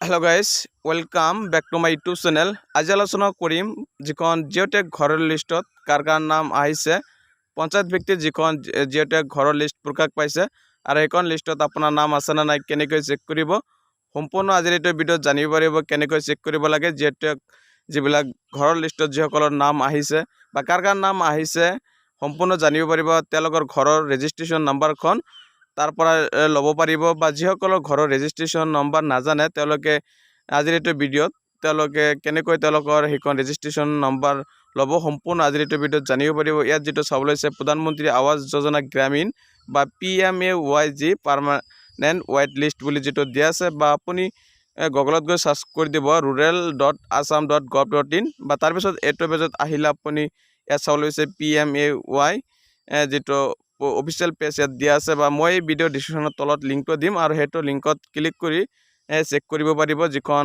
Hello guys welcome back to my YouTube channel. आज आलोचना करिम जिखन geotech घৰৰ लिस्टत কাৰ কাৰ নাম আহিছে পঞ্চায়ত ব্যক্তি যিখন জিঅ'টেক ঘৰৰ লিষ্ট প্ৰকাশ পাইছে আৰু এইখন লিষ্টত আপোনাৰ নাম আছে না নাই কেনেকৈ চেক কৰিব সম্পূৰ্ণ আজিৰ এই ভিডিঅ'ত জানিব পাৰিব কেনেকৈ চেক কৰিব লাগে জিঅ'টেক যিবিলাক ঘৰৰ লিষ্টত যিসকলৰ নাম আহিছে বা কাৰ নাম আহিছে সম্পূৰ্ণ জানিব পাৰিব তেওঁলোকৰ ঘৰৰ ৰেজিষ্ট্ৰেশ্যন নাম্বাৰখন তাৰ পৰা ল'ব পাৰিব বা যিসকলৰ ঘৰৰ ৰেজিষ্ট্ৰেশ্যন নম্বৰ নাজানে তেওঁলোকে আজিৰ এই ভিডিঅ'ত তেওঁলোকে কেনেকৈ তেওঁলোকৰ সেইখন ৰেজিষ্ট্ৰেশ্যন নম্বৰ ল'ব সম্পূৰ্ণ আজিৰ এই ভিডিঅ'ত জানিব পাৰিব। ইয়াত যেটো চাবলৈ আছে প্ৰধানমন্ত্ৰী আৱাস যোজনা গ্ৰামীণ বা PMAYG পাৰ্মানেণ্ট ৱাইট লিষ্ট বুলি যেটো দিয়া আছে বা আপুনি গুগলত গৈ সাৰ্চ কৰি দিব rural.assam.gov.in বা তাৰ পিছত এইটো পেজত আহিলে আপুনি ইয়াত চাবলৈ আছে PMAY যেটো অফিচিয়েল পেজ ইয়াত দিয়া আছে বা মই ভিডিও ডিসক্ৰিপশনত তলত লিংকটো দিম আৰু হেটো লিংকত ক্লিক কৰি চেক কৰিব পাৰিব যিখন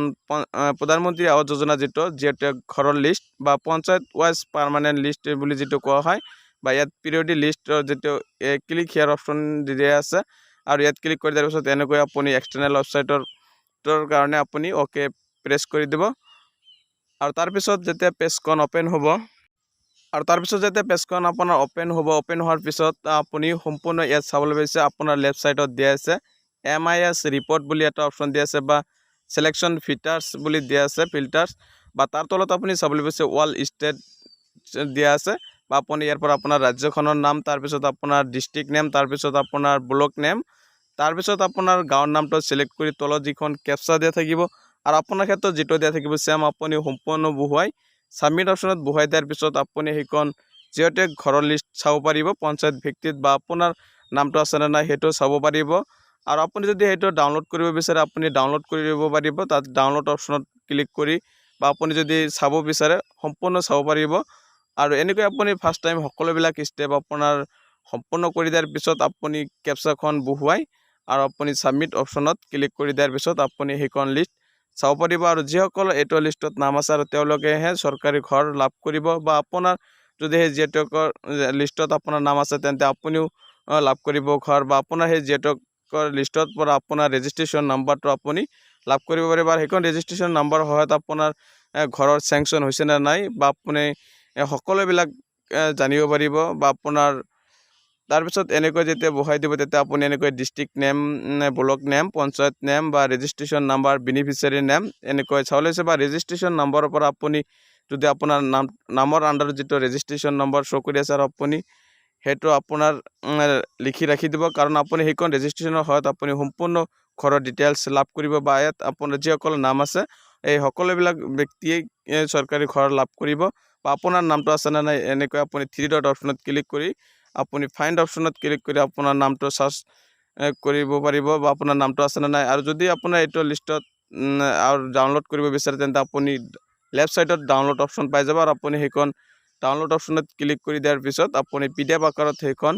প্ৰধানমন্ত্ৰী আৱাস যোজনা যেটো জিঅ'টেক ঘৰৰ লিষ্ট বা পঞ্চায়ত ৱাইজ পাৰ্মানেণ্ট লিষ্ট বুলি যেটো কোৱা হয় বা ইয়াত পিৰিয়ডিক লিষ্টৰ যেটো ক্লিক হিয়াৰ অপশন দিয়া আছে আৰু ইয়াত ক্লিক কৰি দিয়াৰ পিছত এনেকৈ আপুনি এক্সটাৰ্নেল ৱেবসাইটৰ কাৰণে আপুনি ওকে প্ৰেছ কৰি দিব আৰু তাৰ পিছত যেতিয়া পেজখন ওপেন হ'ব আৰু তাৰ পিছত যেতিয়া পেজখন আপোনাৰ ওপেন হোৱাৰ পিছত আপুনি সম্পূৰ্ণ ইয়াত চাবলৈ পাইছে আপোনাৰ লেফট সাইডত দিয়া আছে MIS ৰিপৰ্ট বুলি এটা অপশন দিয়া আছে বা সিলেকশন ফিল্টাৰ্স বুলি দিয়া আছে ফিল্টাৰ্স বা তাৰ তলত আপুনি চাবলৈ পাইছে ওয়াল ষ্টেট দিয়া আছে বা আপুনি ইয়াৰ পৰা আপোনাৰ ৰাজ্যখনৰ নাম তাৰ পিছত আপোনাৰ ডিস্ট্ৰিক্ট নেম তাৰ পিছত আপোনাৰ ব্লক নেম তাৰ পিছত আপোনাৰ গাঁৱৰ নামটো সিলেক্ট কৰি তলত যিখন ক্যাপচা দিয়া থাকিব আৰু আপোনাৰ ক্ষেত্ৰত যেটো দিয়া থাকিব সেম আপুনি সম্পূৰ্ণ বহুৱাই সাবমিট অপশনত বহুৱাই দিয়াৰ পিছত আপুনি সেইখন জিঅ'টেক ঘৰৰ লিষ্ট চাব পাৰিব পঞ্চায়ত ভিত্তিত বা আপোনাৰ নামটো আছে না নাই হেটো চাব পাৰিব আৰু আপুনি যদি হেটো ডাউনলোড কৰিব বিচাৰে আপুনি ডাউনলোড কৰিব পাৰিব তাত ডাউনলোড অপশনত ক্লিক কৰি বা আপুনি যদি চাব বিচাৰে সম্পূৰ্ণ চাব পাৰিব আৰু এনেকৈ আপুনি ফাৰ্স্ট টাইম সকলোবিলাক স্টেপ আপোনাৰ সম্পূৰ্ণ কৰি দিয়াৰ পিছত আপুনি ক্যাপচাখন বহুৱাই আৰু আপুনি সাবমিট অপশনত ক্লিক কৰি দিয়াৰ পিছত আপুনি সেইখন লিষ্ট চাব পাৰিব আৰু যিসকল এটো লিষ্টত নাম আছে আৰু তেওঁলোকেহে চৰকাৰী ঘৰ লাভ কৰিব বা আপোনাৰ যদি হে জিঅ'টেকৰ লিষ্টত আপোনাৰ নাম আছে তেন্তে আপুনিও লাভ কৰিব ঘৰ বা আপোনাৰ হে জিঅ'টেকৰ লিষ্টত পৰা আপোনাৰ ৰেজিষ্ট্ৰেশ্যন নাম্বাৰটো আপুনি লাভ কৰিব পাৰিব আৰু সেইখন ৰেজিষ্ট্ৰেশ্যন নাম্বাৰ হয় আপোনাৰ ঘৰৰ স্যাংশন হৈছে না নাই বা আপুনি সকলোবিলাক জানিব পাৰিব বা আপোনাৰ তাৰ পিছত এনেকৈ যেতিয়া বহাই দিব তেতিয়া আপুনি এনেকৈ district name block name panchayat name বা ৰেজিষ্ট্ৰেশ্যন নাম্বাৰ বেনিফিচিয়াৰী নেম এনেকৈ চাওলৈছে বা ৰেজিষ্ট্ৰেশ্যন নাম্বাৰৰ পৰা আপুনি যদি আপোনাৰ নামৰ আন্ডাৰ যেটো ৰেজিষ্ট্ৰেশ্যন নম্বৰ শো কৰি আছে আৰু আপুনি হেটো আপোনাৰ লিখি ৰাখি দিব কাৰণ আপুনি সেইখন ৰেজিষ্ট্ৰেশ্যনৰ হয় আপুনি সম্পূৰ্ণ ঘৰৰ ডিটেইলছ লাভ কৰিব বা ইয়াত আপোনাৰ যিসকল নাম আছে এই সকলোবিলাক ব্যক্তিয়ে চৰকাৰী ঘৰ লাভ কৰিব বা আপোনাৰ নামটো আছে না নাই এনেকৈ আপুনি থ্ৰী ডট অপশনত ক্লিক কৰি আপুনি ফাইন্ড অপশনত ক্লিক কৰি আপোনাৰ নামটো সাৰ্চ কৰিব পাৰিব বা আপোনাৰ নামটো আছে না নাই আৰু যদি আপোনাৰ এটো লিষ্টত আৰু ডাউনলোড কৰিব বিচাৰে তেন্তে আপুনি লেফট সাইডত ডাউনলোড অপশন পাই যাব আৰু আপুনি সেইখন ডাউনলোড অপশনত ক্লিক কৰি দিয়াৰ পিছত আপুনি PDF আকাৰত সেইখন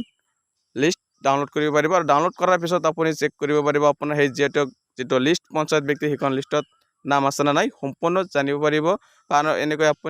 লিষ্ট ডাউনলোড কৰিব পাৰিব আৰু ডাউনলোড কৰাৰ পিছত আপুনি চেক কৰিব পাৰিব আপোনাৰ সেই জিঅ'টেক যেটো লিষ্ট পঞ্চায়ত ব্যক্তি সেইখন লিষ্টত নাম আছে না নাই সম্পূৰ্ণ জানিব পাৰিব কাৰণ এনেকৈ আপুনি